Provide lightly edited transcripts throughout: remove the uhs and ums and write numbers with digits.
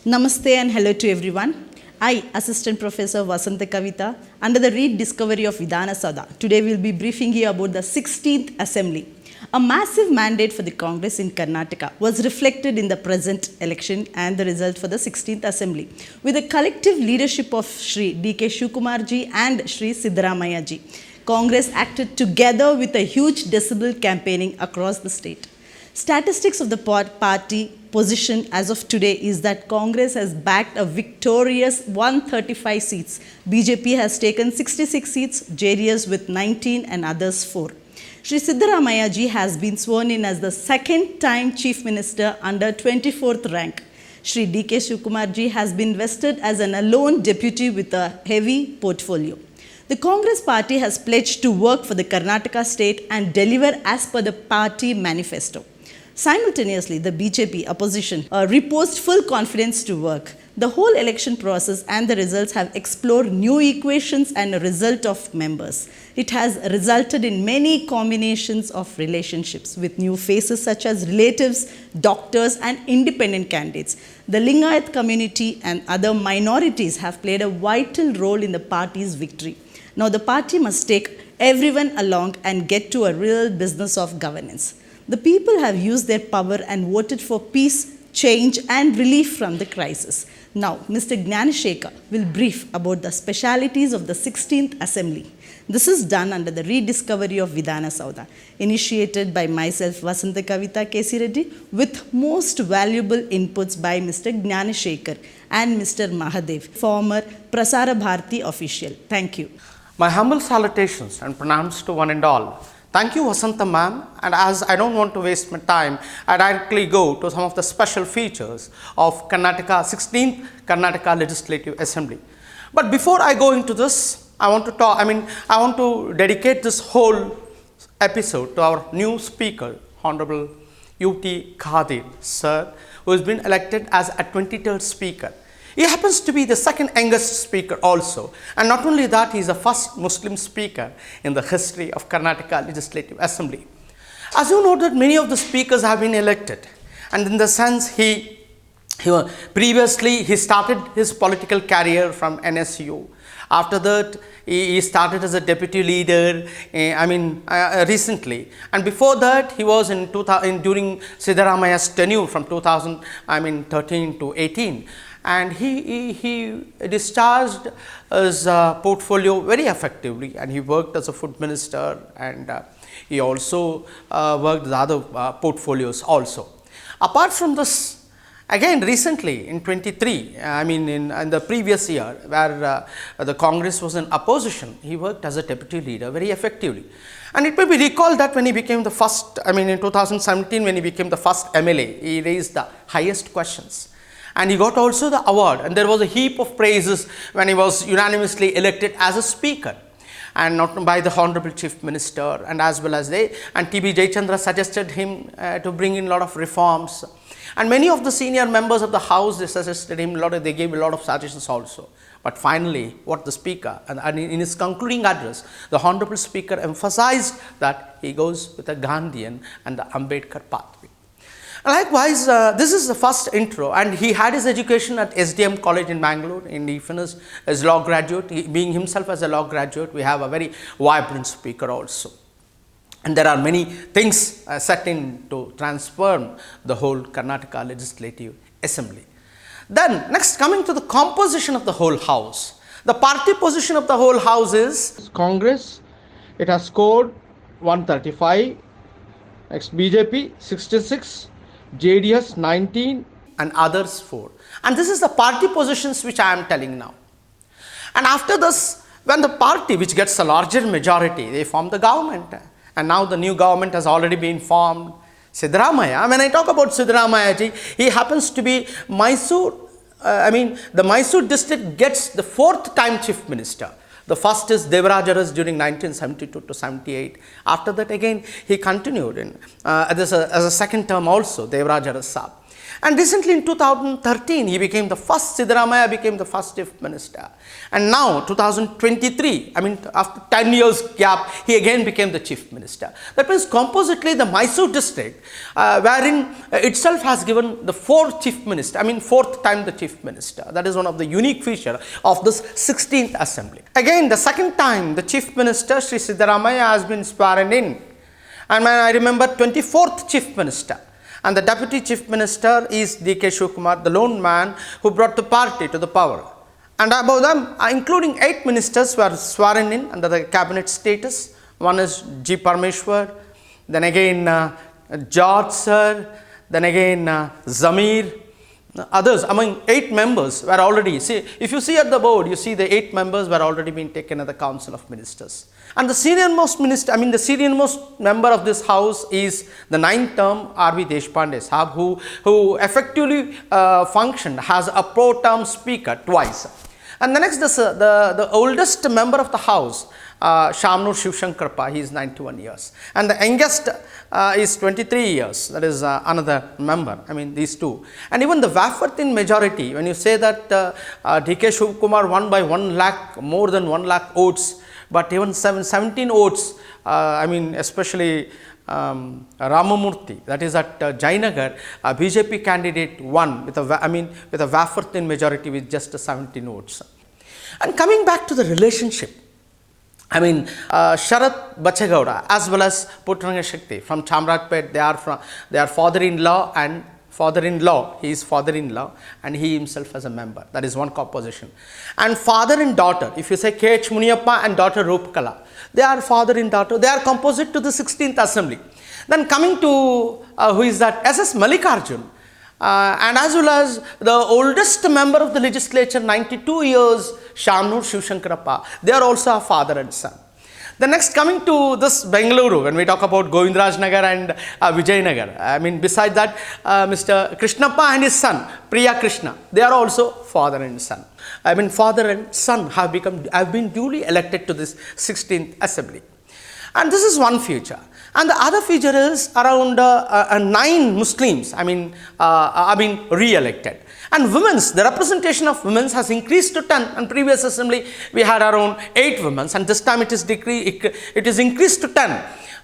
Namaste and hello to everyone. I, Assistant Professor Vasanta Kavita, under the Rediscovery of Vidhansoudha. Today we will be briefing you about the 16th Assembly. A massive mandate for the Congress in Karnataka was reflected in the present election and the result for the 16th Assembly. With the collective leadership of Shri D.K. Shivkumarji and Shri Siddaramaiah Congress acted together with a huge decibel campaigning across the state. Statistics of the party position as of today is that Congress has backed a victorious 135 seats. BJP has taken 66 seats, JDS with 19 and others 4. Shri Siddaramaiah has been sworn in as the second time Chief Minister under 24th rank. Shri D.K. Shivkumarji has been vested as an alone deputy with a heavy portfolio. The Congress party has pledged to work for the Karnataka state and deliver as per the party manifesto. Simultaneously, the BJP opposition reposed full confidence to work. The whole election process and the results have explored new equations and a result of members. It has resulted in many combinations of relationships with new faces such as relatives, doctors and independent candidates. The Lingayat community and other minorities have played a vital role in the party's victory. Now the party must take everyone along and get to a real business of governance. The people have used their power and voted for peace, change and relief from the crisis. Now, Mr. Gnanashekar will brief about the specialities of the 16th Assembly. This is done under the Rediscovery of Vidhansoudha, initiated by myself, Vasanta Kavita K.C. Reddy, with most valuable inputs by Mr. Gnanashekar and Mr. Mahadev, former Prasara Bharati official. Thank you. My humble salutations and pranams to one and all. Thank you, Vasanta ma'am, and as I don't want to waste my time, I directly go to some of the special features of Karnataka 16th Karnataka Legislative Assembly. But before I go into this, I want to dedicate this whole episode to our new speaker, Honorable U.T. Khadir, sir, who has been elected as a 23rd speaker. He happens to be the second youngest speaker also, and not only that, he is the first Muslim speaker in the history of Karnataka Legislative Assembly. As you know that many of the speakers have been elected, and in the sense previously he started his political career from NSU. After that, he started as a deputy leader, recently. And before that, he was during Siddaramaiah's tenure from 2013 to 18. And he discharged his portfolio very effectively, and he worked as a food minister, and he also worked with other portfolios also. Apart from this, again recently in 23, in the previous year where the Congress was in opposition, he worked as a deputy leader very effectively. And it may be recalled that when he became the first, in 2017 when he became the first MLA, he raised the highest questions. And he got also the award, and there was a heap of praises when he was unanimously elected as a speaker, and not by the Honorable Chief Minister, and as well as T.B. Jayachandra suggested him to bring in a lot of reforms, and many of the senior members of the House, they suggested him they gave a lot of suggestions also. But finally, what the Speaker, and in his concluding address, the Honorable Speaker emphasized that he goes with the Gandhian and the Ambedkar pathway. Likewise, this is the first intro, and he had his education at SDM College in Bangalore, and he finished as law graduate. Being himself as a law graduate, we have a very vibrant speaker also. And there are many things set in to transform the whole Karnataka Legislative Assembly. Then, next, coming to the composition of the whole House. The party position of the whole House is Congress. It has scored 135. Next, BJP 66. JDS 19 and others 4. And this is the party positions which I am telling now. And after this, when the party which gets a larger majority, they form the government. And now the new government has already been formed. Siddaramaiah, when I talk about Siddaramaiah, he happens to be Mysore, the Mysore district gets the 4th time Chief Minister. The first is Devaraj Aras during 1972 to 78. After that again he continued as a second term also, Devaraj Aras Saab. And recently in 2013, he became the first, Siddaramaiah became the first chief minister. And now 2023, I mean after 10 years gap, he again became the chief minister. That means compositely the Mysore district, wherein itself has given the fourth chief minister, I mean fourth time the chief minister. That is one of the unique feature of this 16th assembly. Again, the second time the chief minister, Sri Siddaramaiah, has been sworn in. And I remember 24th chief minister. And the deputy chief minister is D.K. Shivakumar, the lone man who brought the party to the power. And above them, including 8 ministers were sworn in under the cabinet status. One is G. Parmeshwar, then again George Sir, then again Zamir. Others, among 8 members were already, see, if you see at the board, you see the 8 members were already being taken at the Council of Ministers. And the senior-most minister, I mean the senior-most member of this house is the 9th term R.V. Deshpande Sahab, who effectively functioned as a pro-term speaker twice. And the next, the oldest member of the house, Shamnur Shivshankarpa, he is 91 years. And the youngest is 23 years, that is another member, I mean these two. And even the Wafer-thin majority, when you say that D.K. Shivakumar won by 1 lakh, more than 1 lakh votes, but even 17 votes, I mean especially Ramamurthy, that is at Jainagar, a BJP candidate won with a Wafer-thin majority with just 17 votes. And coming back to the relationship, I mean, Sharath Bachegowda as well as Puttranga Shakti from Chamrajpet, they are father-in-law and father-in-law, he is father-in-law and he himself as a member. That is one composition. And father and daughter, if you say K.H. Muniyappa and daughter Rupakala, they are father and daughter, they are composite to the 16th assembly. Then coming to, who is that, S.S. Mallikarjun, and as well as the oldest member of the legislature, 92 years, Shamnur Shivshankarappa, they are also a father and son. The next, coming to this Bengaluru, when we talk about Govindaraj Nagar and Vijayanagar, I mean beside that Mr. Krishnappa and his son Priya Krishna, they are also father and son. I mean father and son have been duly elected to this 16th assembly. And this is one feature. And the other feature is around 9 Muslims, I mean, have been re-elected. And women's, the representation of women's has increased to 10. And previous assembly, we had around 8 women. And this time it is increased to 10.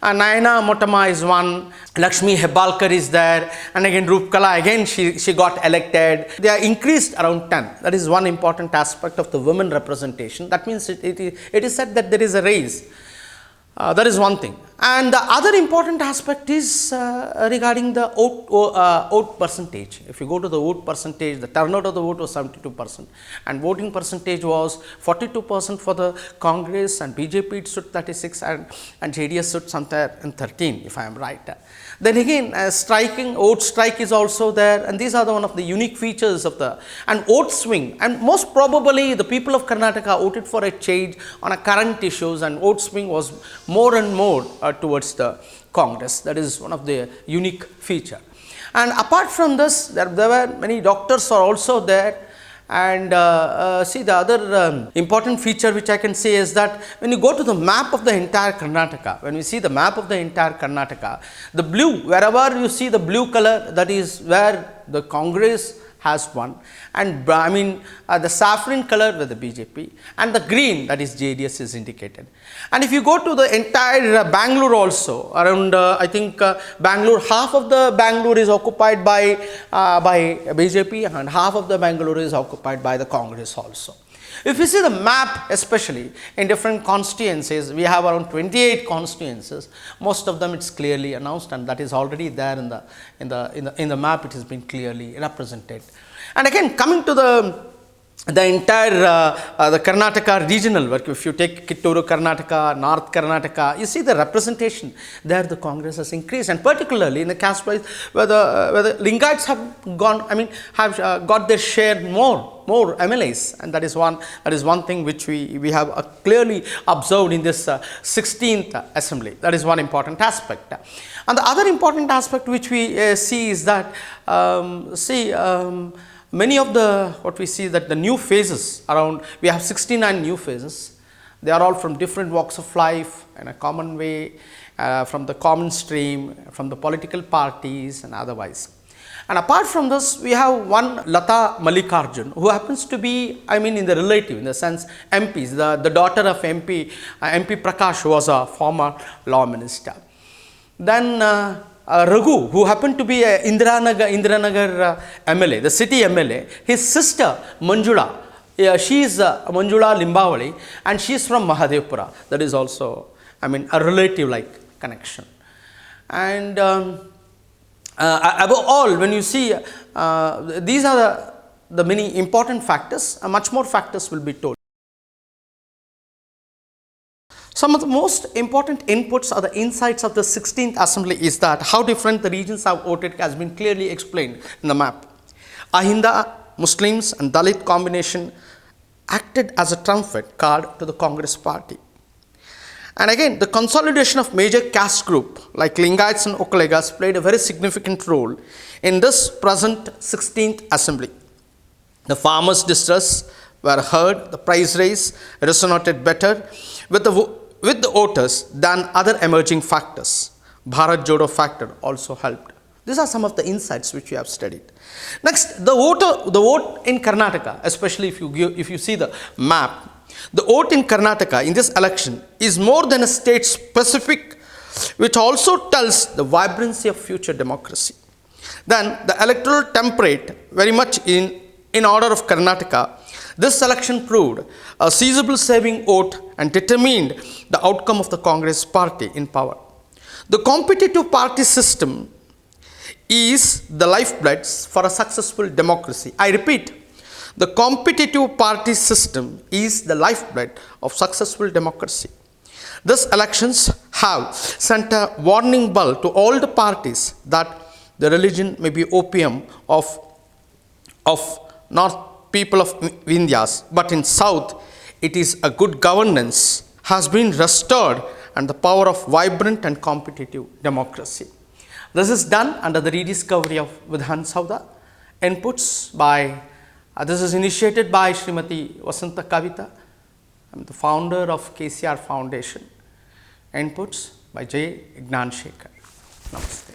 Nayana Motama is one, Lakshmi Hebalkar is there, and again Rupakala, again she got elected. They are increased around 10. That is one important aspect of the women representation. That means it is said that there is a raise. That is one thing. And the other important aspect is regarding the vote percentage. If you go to the vote percentage, the turnout of the vote was 72%, and voting percentage was 42% for the Congress, and BJP it stood 36, and JDS stood somewhere in 13, if I am right. Then again, vote strike is also there, and these are one of the unique features of and vote swing. And most probably, the people of Karnataka voted for a change on a current issues, and vote swing was more and more towards the Congress. That is one of the unique feature. And apart from this, there were many doctors are also there. And see, the other important feature which I can say is that when you go to the map of the entire Karnataka, when we see the map of the entire Karnataka, the blue, wherever you see the blue color, that is where the Congress has won, and I mean the saffron color with the BJP, and the green, that is JDS, is indicated. And if you go to the entire Bangalore also, around I think Bangalore, half of the Bangalore is occupied by BJP, and half of the Bangalore is occupied by the Congress also. If you see the map, especially in different constituencies, we have around 28 constituencies. Most of them it's clearly announced, and that is already there in the map. It has been clearly represented. And again, coming to the entire the Karnataka regional work, if you take Kittur Karnataka, North Karnataka, you see the representation there. The Congress has increased, and particularly in the caste wise, where the Lingaites have gone, I mean, have got their share more MLAs, and that is one thing which we have clearly observed in this 16th assembly. That is one important aspect. And the other important aspect which we see is that many of what we see that the new phases around, we have 69 new phases. They are all from different walks of life in a common way, from the common stream, from the political parties and otherwise. And apart from this, we have one Lata Mallikarjun, who happens to be, I mean, in the relative, in the sense MPs, the daughter of MP Prakash, who was a former law minister. Then Raghu, who happened to be a Indiranagar MLA, the city MLA, his sister Manjula, she is Manjula Limbavali, and she is from Mahadevpura. That is also, I mean, a relative like connection. And above all, when you see, these are the many important factors, much more factors will be told. Some of the most important inputs or the insights of the 16th Assembly is that how different the regions have voted has been clearly explained in the map. Ahinda, Muslims and Dalit combination acted as a trumpet card to the Congress party. And again, the consolidation of major caste group like Lingaites and Okalegas played a very significant role in this present 16th Assembly. The farmers' distress were heard, the price raise resonated better with the voters than other emerging factors. Bharat Jodo factor also helped. These are some of the insights which we have studied. Next, the vote in Karnataka, especially if you see the map, the vote in Karnataka in this election is more than a state specific, which also tells the vibrancy of future democracy. Then the electoral template very much in order of Karnataka. This election proved a seizable saving vote and determined the outcome of the Congress party in power. The competitive party system is the lifeblood for a successful democracy. I repeat, the competitive party system is the lifeblood of successful democracy. These elections have sent a warning bell to all the parties that the religion may be opium of North people of Vindhyas, but in South, it is a good governance has been restored and the power of vibrant and competitive democracy. This is done under the rediscovery of Vidhansoudha. Inputs by, this is initiated by Srimati Vasanta Kavita, I'm the founder of KCR Foundation. Inputs by J. Ignan Shekhar. Namaste.